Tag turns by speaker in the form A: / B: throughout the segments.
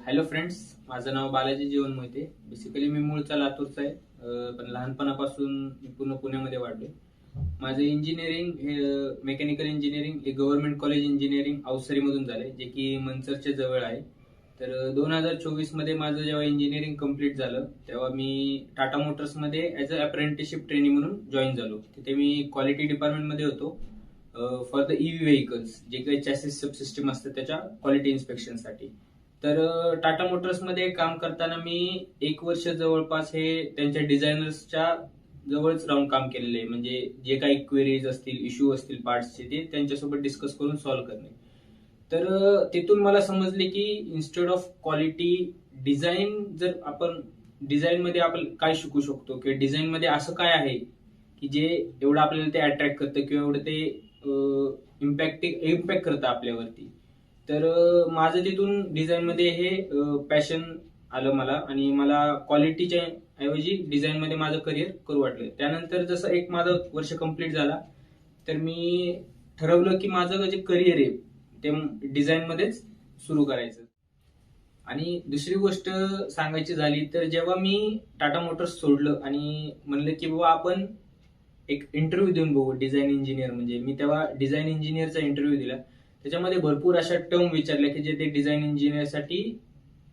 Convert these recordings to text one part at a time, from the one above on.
A: Hello friends, माझं नाव बालाजी जीवन Mohite. Basically मी मूळचा लातूरचा आहे, पण लहानपणापासून मी पूर्ण पुण्यामध्ये वाढलोय. माझं इंजिनिअरिंग हे मेकॅनिकल इंजिनिअरिंग हे गव्हर्नमेंट कॉलेज इंजिनिअरिंग अवसरीमधून झालंय, जे की मंचरच्या जवळ आहे. तर 2024 मध्ये माझं जेव्हा इंजिनिअरिंग कम्प्लीट झालं तेव्हा मी टाटा मोटर्समध्ये ॲज अ अप्रेंटिसशिप ट्रेनी म्हणून जॉईन झालो. तिथे मी क्वालिटी डिपार्टमेंटमध्ये होतो फॉर द ईव्ही व्हेकल्स, जे काही चॅसिस सबसिस्टम असतं त्याच्या क्वालिटी इन्स्पेक्शनसाठी. तर टाटा मोटर्समध्ये काम करताना मी 1 वर्ष जवळपास हे त्यांच्या डिझायनर्सच्या जवळच राहून काम केलेलं आहे. म्हणजे जे काही क्वेरीज असतील, इश्यू असतील पार्ट्सचे, ते त्यांच्यासोबत डिस्कस करून सॉल्व्ह करणे. तर तिथून मला समजले की इन्स्टेड ऑफ क्वालिटी डिझाईन, जर आपण डिझाईनमध्ये आपण काय शिकू शकतो किंवा डिझाईनमध्ये असं काय आहे की जे एवढं आपल्याला ते अट्रॅक्ट करतं किंवा एवढं ते इम्पॅक्ट करतं आपल्यावरती. तर माझं तिथून डिझाईनमध्ये हे पॅशन आलं मला, आणि मला क्वालिटीच्या ऐवजी डिझाईनमध्ये माझं करिअर करू वाटलं. त्यानंतर जसं एक माझं वर्ष कंप्लीट झाला, तर मी ठरवलं की माझं जे करिअर आहे ते डिझाईनमध्येच सुरू करायचं. आणि दुसरी गोष्ट सांगायची झाली तर जेव्हा मी टाटा मोटर्स सोडलं आणि म्हणलं की बाबा आपण एक इंटरव्ह्यू देऊन बघू डिझाईन इंजिनियर, म्हणजे मी तेव्हा डिझाईन इंजिनियरचा इंटरव्ह्यू दिला. त्याच्यामध्ये भरपूर अशा टर्म विचारल्या की जे ते डिझाईन इंजिनियरसाठी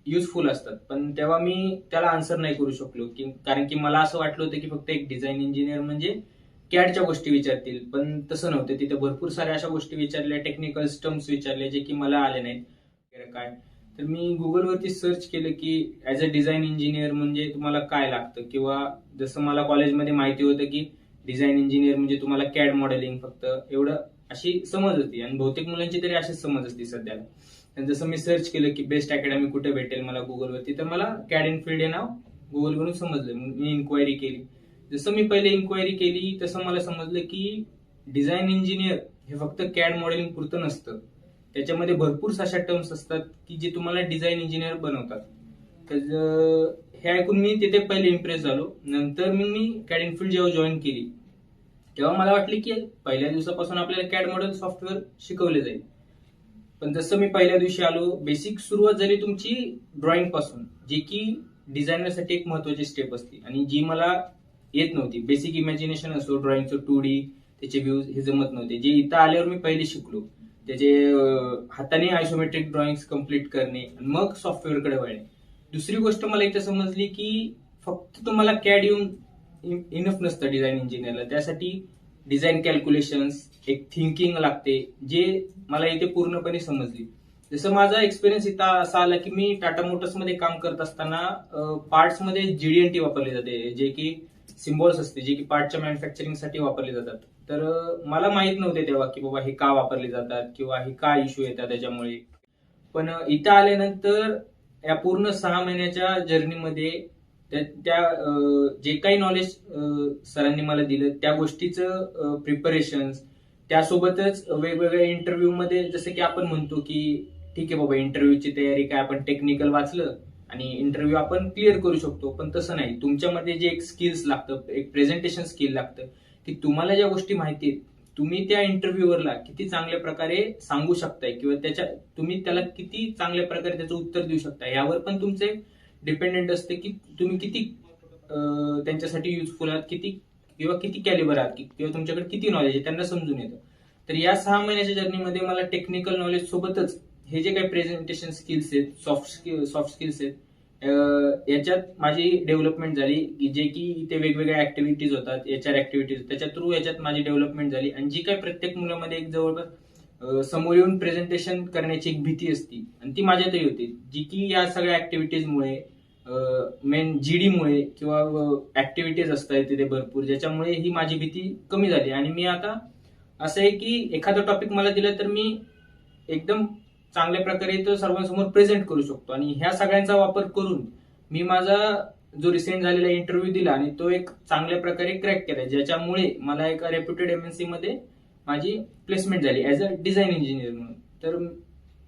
A: युजफुल असतात, पण तेव्हा मी त्याला आन्सर नाही करू शकलो, की कारण की मला असं वाटलं होतं की फक्त एक डिझाईन इंजिनियर म्हणजे कॅडच्या गोष्टी विचारतील, पण तसं नव्हतं. तिथे भरपूर साऱ्या अशा गोष्टी विचारल्या, टेक्निकल टर्म्स विचारले जे की मला आले नाहीत. काय, तर मी गुगलवरती सर्च केलं की ऍज अ डिझाईन इंजिनियर म्हणजे तुम्हाला काय लागतं, किंवा जसं मला कॉलेजमध्ये माहिती होतं की डिझाईन इंजिनियर म्हणजे तुम्हाला कॅड मॉडेलिंग फक्त एवढं अशी समज होती, आणि बहुतेक मुलांची तरी अशीच समज असते सध्याला. आणि जसं मी सर्च केलं की बेस्ट अकॅडमी कुठे भेटेल मला गुगलवरती, तर मला कॅड इन फील्ड हे नाव गुगलवरून समजलं. मी इन्क्वायरी केली. जसं मी पहिले इन्क्वायरी केली तसं मला समजलं की डिझाईन इंजिनियर हे फक्त कॅड मॉडेलिंग पुरतं नसतं. त्याच्यामध्ये भरपूर अशा टर्म्स असतात की जे तुम्हाला डिझाईन इंजिनियर बनवतात. तर हे ऐकून मी तिथे पहिले इम्प्रेस झालो. नंतर मग मी कॅड इन फील्ड जेव्हा जॉईन केली तेव्हा मला वाटले की पहिल्या दिवसापासून आपल्याला कॅड मॉडेल सॉफ्टवेअर शिकवले जाईल. पण जसं मी पहिल्या दिवशी आलो, बेसिक सुरुवात झाली तुमची ड्रॉइंग पासून, जी की डिझायनरसाठी एक महत्वाची स्टेप असते आणि जी मला येत नव्हती. बेसिक इमॅजिनेशन असो, ड्रॉइंगचं 2D त्याचे व्ह्यूज हे जमत नव्हते, जे इथं आल्यावर मी पहिले शिकलो. त्याचे हाताने आयसोमेट्रिक ड्रॉइंग्स कम्प्लीट करणे आणि मग सॉफ्टवेअरकडे वळणे. दुसरी गोष्ट मला इथे समजली की फक्त तुम्हाला कॅड येऊन इनफ नसतं डिझाईन इंजिनियरला. त्यासाठी डिझाईन कॅल्क्युलेशन्स, एक थिंकिंग लागते, जे मला इथे पूर्णपणे समजली. जसं माझा एक्सपिरियन्स इथं असा आला की मी टाटा मोटर्समध्ये काम करत असताना पार्ट्समध्ये जीडीएनटी वापरली जाते, जे की सिम्बॉल्स असते, जे की पार्टच्या मॅन्युफॅक्चरिंगसाठी वापरले जातात. तर मला माहित नव्हते तेव्हा की बाबा हे का वापरले जातात किंवा हे का इश्यू येतात त्याच्यामुळे. पण इथं आल्यानंतर या पूर्ण 6 महिन्याच्या जर्नीमध्ये त्या जे काही नॉलेज सरांनी मला दिलं त्या गोष्टीचं प्रिपरेशन, त्यासोबतच वेगवेगळ्या इंटरव्ह्यू मध्ये जसं की आपण म्हणतो की ठीक आहे बाबा इंटरव्ह्यूची तयारी काय, आपण टेक्निकल वाचलं आणि इंटरव्ह्यू आपण क्लिअर करू शकतो, पण तसं नाही. तुमच्यामध्ये जे एक स्किल्स लागतं, एक प्रेझेंटेशन स्किल लागतं, की तुम्हाला ज्या गोष्टी माहिती आहेत तुम्ही त्या इंटरव्ह्यूवरला किती चांगल्या प्रकारे सांगू शकताय, किंवा तुम्ही त्याला किती चांगल्या प्रकारे त्याचं उत्तर देऊ शकता, यावर पण तुमचे डिपेंडेंट असते की तुम्ही किती त्यांच्यासाठी युजफुल आहात, किंवा किती कॅलिबर आहात, किंवा तुमच्याकडे किती नॉलेज आहे त्यांना समजून येतं. तर या 6 महिन्याच्या जर्नीमध्ये मला टेक्निकल नॉलेज सोबतच हे जे काही प्रेझेंटेशन स्किल्स आहेत, सॉफ्ट स्किल्स आहेत, याच्यात माझी डेव्हलपमेंट झाली, जे की इथे वेगवेगळ्या ऍक्टिव्हिटीज होतात, एचआर ऍक्टिव्हिटीज, त्याच्या थ्रू याच्यात माझी डेव्हलपमेंट झाली. आणि जी काही प्रत्येक मुलामध्ये एक जवळपास समोर येऊन प्रेझेंटेशन करण्याची एक भीती असती, आणि ती माझ्यातही होती, जी की या सगळ्या ऍक्टिव्हिटीजमुळे, मेन जीडीमुळे किंवा ऍक्टिव्हिटीज असतात तिथे भरपूर, ज्याच्यामुळे ही माझी भीती कमी झाली. आणि मी आता असं आहे की एखादा टॉपिक मला दिला तर मी एकदम चांगल्या प्रकारे तो सर्वांसमोर प्रेझेंट करू शकतो. आणि ह्या सगळ्यांचा वापर करून मी माझा जो रिसेंट झालेला इंटरव्ह्यू दिला आणि तो एक चांगल्या प्रकारे क्रॅक केला, ज्याच्यामुळे मला एका रेप्युटेड एमएनसी मध्ये माझी प्लेसमेंट झाली ऍज अ डिझाईन इंजिनियर म्हणून. तर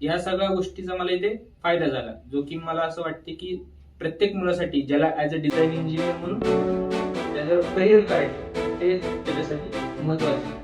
A: या सगळ्या गोष्टीचा मला इथे फायदा झाला, जो की मला असं वाटते की प्रत्येक मुलासाठी ज्याला ऍज अ डिझाईन इंजिनियर म्हणून त्याचं करिअर करायचं ते त्याच्यासाठी महत्वाचं.